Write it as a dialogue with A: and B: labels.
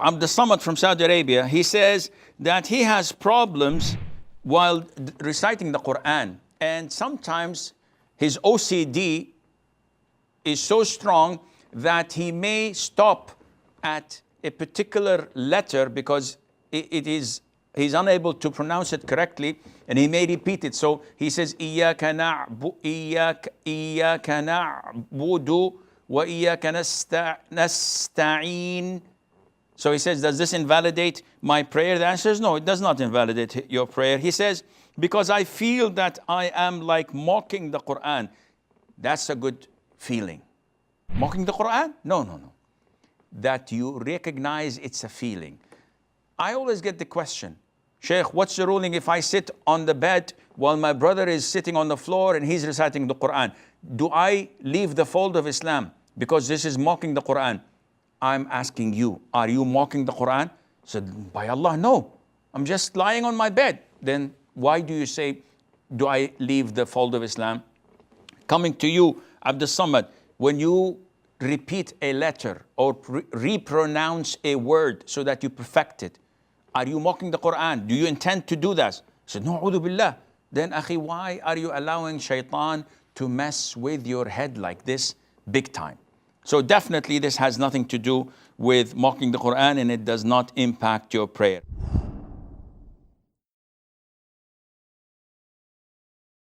A: Abdul Samad from Saudi Arabia, he says that he has problems while reciting the Quran. And sometimes his OCD is so strong that he may stop at a particular letter because he's unable to pronounce it correctly, and he may repeat it. So he says, إِيَّاكَ نَعْبُدُ وَإِيَّاكَ نَسْتَعِينُ. So he says, does this invalidate my prayer? The answer is no, it does not invalidate your prayer. He says, because I feel that I am like mocking the Quran. That's a good feeling. Mocking the Quran? No. That you recognize it's a feeling. I always get the question, Sheikh, what's the ruling if I sit on the bed while my brother is sitting on the floor and he's reciting the Quran? Do I leave the fold of Islam because this is mocking the Quran? I'm asking you, are you mocking the Quran? Said, by Allah, no. I'm just lying on my bed. Then why do you say, do I leave the fold of Islam? Coming to you, Abdul Samad, when you repeat a letter or repronounce a word so that you perfect it, are you mocking the Quran? Do you intend to do that? I said, no, a'udhu billah. Then, akhi, why are you allowing shaitan to mess with your head like this big time? So definitely this has nothing to do with mocking the Quran, and it does not impact your prayer.